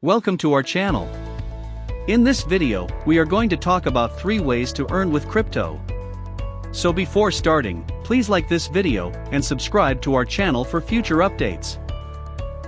Welcome to our channel. In this video, we are going to talk about 3 ways to earn with crypto. So before starting, please like this video and subscribe to our channel for future updates.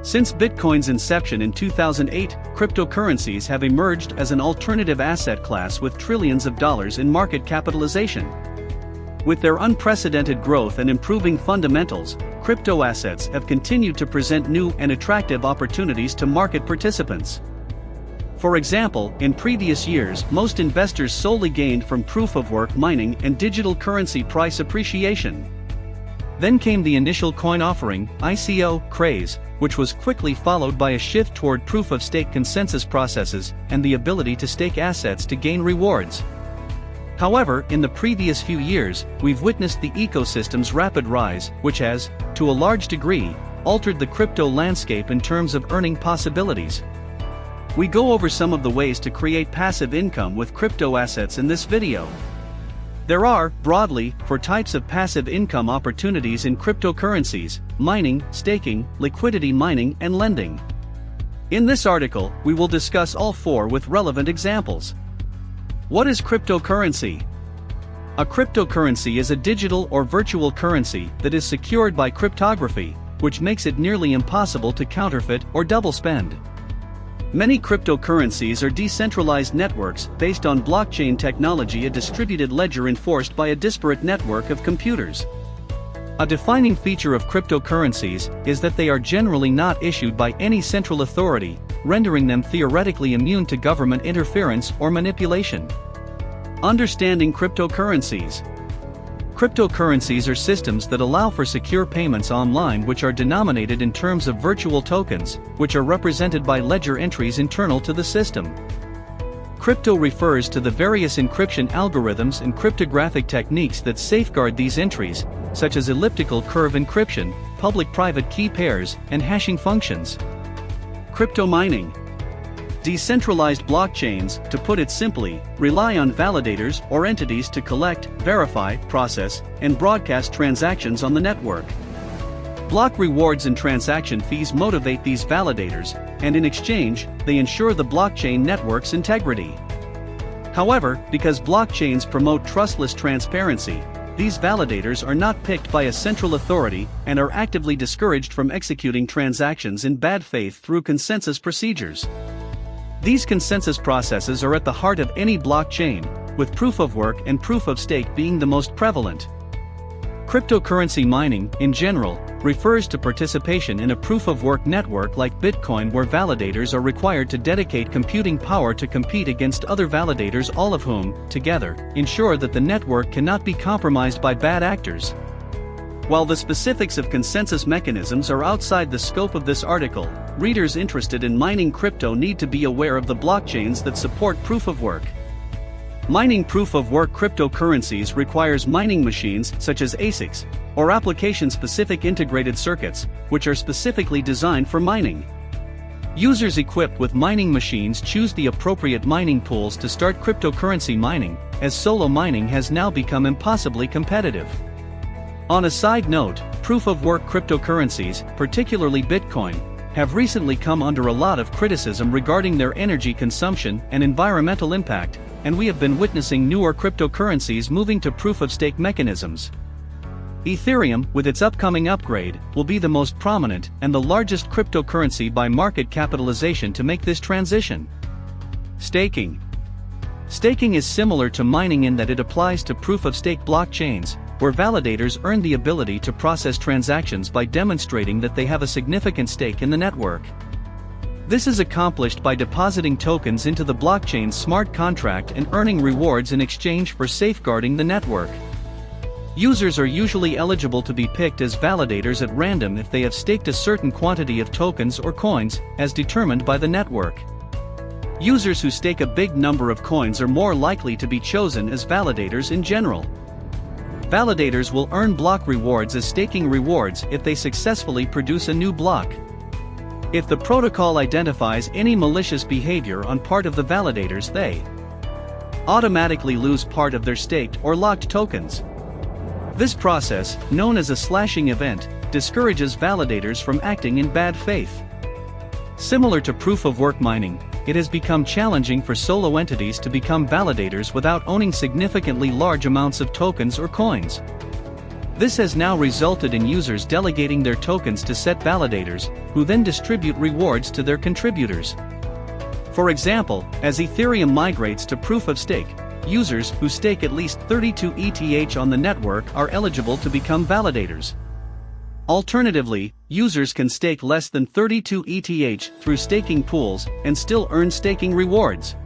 Since Bitcoin's inception in 2008, cryptocurrencies have emerged as an alternative asset class with trillions of dollars in market capitalization. With their unprecedented growth and improving fundamentals, crypto assets have continued to present new and attractive opportunities to market participants. For example, in previous years, most investors solely gained from proof-of-work mining and digital currency price appreciation. Then came the initial coin offering (ICO) craze, which was quickly followed by a shift toward proof-of-stake consensus processes and the ability to stake assets to gain rewards. However, in the previous few years, we've witnessed the ecosystem's rapid rise, which has, to a large degree, altered the crypto landscape in terms of earning possibilities. We go over some of the ways to create passive income with crypto assets in this video. There are, broadly, 4 types of passive income opportunities in cryptocurrencies: mining, staking, liquidity mining, and lending. In this article, we will discuss all 4 with relevant examples. What is cryptocurrency? A cryptocurrency is a digital or virtual currency that is secured by cryptography, which makes it nearly impossible to counterfeit or double spend. Many cryptocurrencies are decentralized networks based on blockchain technology, a distributed ledger enforced by a disparate network of computers. A defining feature of cryptocurrencies is that they are generally not issued by any central authority, rendering them theoretically immune to government interference or manipulation. Understanding cryptocurrencies. Cryptocurrencies are systems that allow for secure payments online which are denominated in terms of virtual tokens, which are represented by ledger entries internal to the system. Crypto refers to the various encryption algorithms and cryptographic techniques that safeguard these entries, such as elliptical curve encryption, public-private key pairs, and hashing functions. Crypto mining. Decentralized blockchains, to put it simply, rely on validators or entities to collect, verify, process, and broadcast transactions on the network. Block rewards and transaction fees motivate these validators, and in exchange, they ensure the blockchain network's integrity. However, because blockchains promote trustless transparency, these validators are not picked by a central authority and are actively discouraged from executing transactions in bad faith through consensus procedures. These consensus processes are at the heart of any blockchain, with proof-of-work and proof-of-stake being the most prevalent. Cryptocurrency mining, in general, refers to participation in a proof-of-work network like Bitcoin, where validators are required to dedicate computing power to compete against other validators, all of whom, together, ensure that the network cannot be compromised by bad actors. While the specifics of consensus mechanisms are outside the scope of this article, readers interested in mining crypto need to be aware of the blockchains that support proof-of-work. Mining proof-of-work cryptocurrencies requires mining machines such as ASICs, or application-specific integrated circuits, which are specifically designed for mining. Users equipped with mining machines choose the appropriate mining pools to start cryptocurrency mining, as solo mining has now become impossibly competitive. On a side note, proof-of-work cryptocurrencies, particularly Bitcoin, have recently come under a lot of criticism regarding their energy consumption and environmental impact, and we have been witnessing newer cryptocurrencies moving to proof-of-stake mechanisms. Ethereum, with its upcoming upgrade, will be the most prominent and the largest cryptocurrency by market capitalization to make this transition. Staking. Staking is similar to mining in that it applies to proof-of-stake blockchains, where validators earn the ability to process transactions by demonstrating that they have a significant stake in the network. This is accomplished by depositing tokens into the blockchain's smart contract and earning rewards in exchange for safeguarding the network. Users are usually eligible to be picked as validators at random if they have staked a certain quantity of tokens or coins, as determined by the network. Users who stake a big number of coins are more likely to be chosen as validators in general. Validators will earn block rewards as staking rewards if they successfully produce a new block. If the protocol identifies any malicious behavior on part of the validators, they automatically lose part of their staked or locked tokens. This process, known as a slashing event, discourages validators from acting in bad faith. Similar to proof-of-work mining, it has become challenging for solo entities to become validators without owning significantly large amounts of tokens or coins. This has now resulted in users delegating their tokens to set validators, who then distribute rewards to their contributors. For example, as Ethereum migrates to proof-of-stake, users who stake at least 32 ETH on the network are eligible to become validators. Alternatively, users can stake less than 32 ETH through staking pools and still earn staking rewards.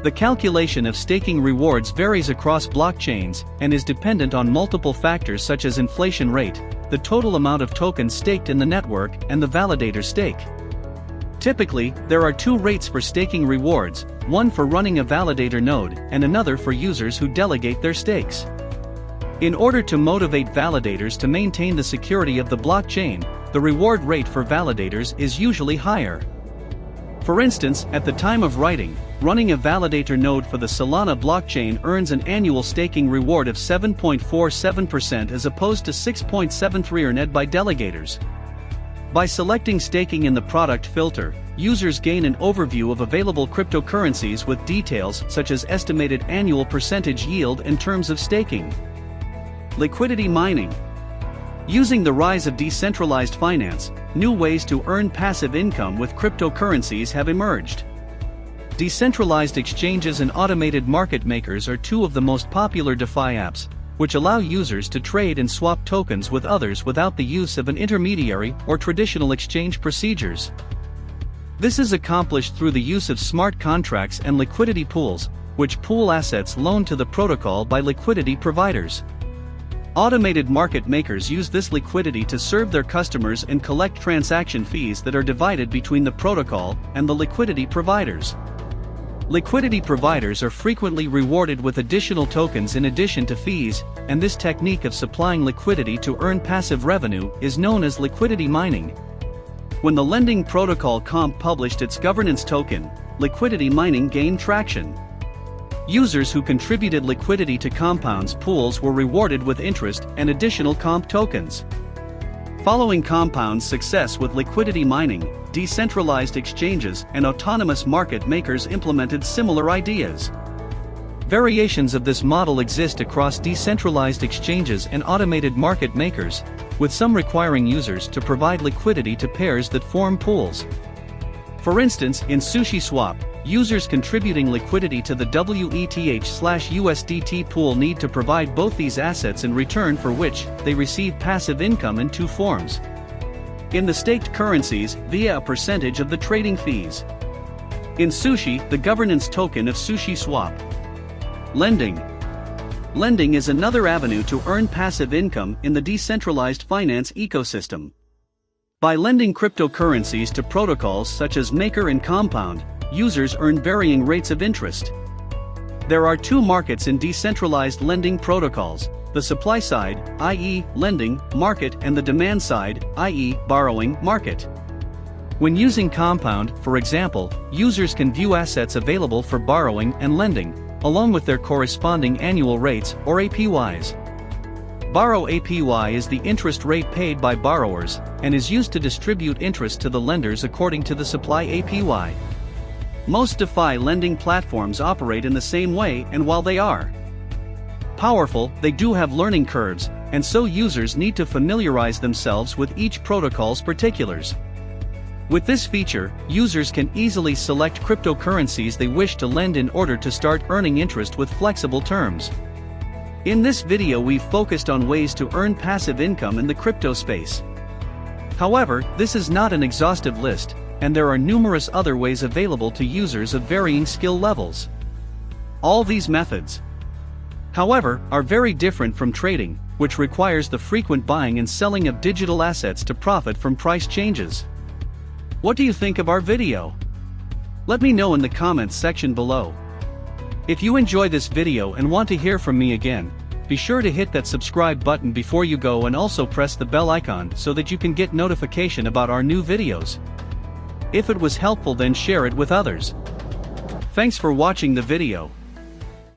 The calculation of staking rewards varies across blockchains and is dependent on multiple factors such as inflation rate, the total amount of tokens staked in the network, and the validator stake. Typically, there are two rates for staking rewards, one for running a validator node and another for users who delegate their stakes. In order to motivate validators to maintain the security of the blockchain, the reward rate for validators is usually higher. For instance, at the time of writing, running a validator node for the Solana blockchain earns an annual staking reward of 7.47% as opposed to 6.73% earned by delegators. By selecting staking in the product filter, users gain an overview of available cryptocurrencies with details such as estimated annual percentage yield and terms of staking. Liquidity mining. Using the rise of decentralized finance, new ways to earn passive income with cryptocurrencies have emerged. Decentralized exchanges and automated market makers are two of the most popular DeFi apps, which allow users to trade and swap tokens with others without the use of an intermediary or traditional exchange procedures. This is accomplished through the use of smart contracts and liquidity pools, which pool assets loaned to the protocol by liquidity providers. Automated market makers use this liquidity to serve their customers and collect transaction fees that are divided between the protocol and the liquidity providers. Liquidity providers are frequently rewarded with additional tokens in addition to fees, and this technique of supplying liquidity to earn passive revenue is known as liquidity mining. When the lending protocol Comp published its governance token, liquidity mining gained traction. Users who contributed liquidity to Compound's pools were rewarded with interest and additional Comp tokens. Following Compound's success with liquidity mining, decentralized exchanges and autonomous market makers implemented similar ideas. Variations of this model exist across decentralized exchanges and automated market makers, with some requiring users to provide liquidity to pairs that form pools. For instance, in SushiSwap, users contributing liquidity to the WETH/USDT pool need to provide both these assets in return, for which they receive passive income in two forms. In the staked currencies, via a percentage of the trading fees. In Sushi, the governance token of SushiSwap. Lending. Lending is another avenue to earn passive income in the decentralized finance ecosystem. By lending cryptocurrencies to protocols such as Maker and Compound, users earn varying rates of interest. There are two markets in decentralized lending protocols: the supply side, i.e., lending market, and the demand side, i.e., borrowing market. When using Compound, for example, users can view assets available for borrowing and lending, along with their corresponding annual rates, or APYs. Borrow APY is the interest rate paid by borrowers, and is used to distribute interest to the lenders according to the supply APY. Most DeFi lending platforms operate in the same way, and while they are powerful, they do have learning curves, and so users need to familiarize themselves with each protocol's particulars. With this feature, users can easily select cryptocurrencies they wish to lend in order to start earning interest with flexible terms. In this video we've focused on ways to earn passive income in the crypto space. However, this is not an exhaustive list, and there are numerous other ways available to users of varying skill levels. All these methods, however, are very different from trading, which requires the frequent buying and selling of digital assets to profit from price changes. What do you think of our video? Let me know in the comments section below. If you enjoy this video and want to hear from me again, be sure to hit that subscribe button before you go, and also press the bell icon so that you can get notification about our new videos. If it was helpful, then share it with others. Thanks for watching the video.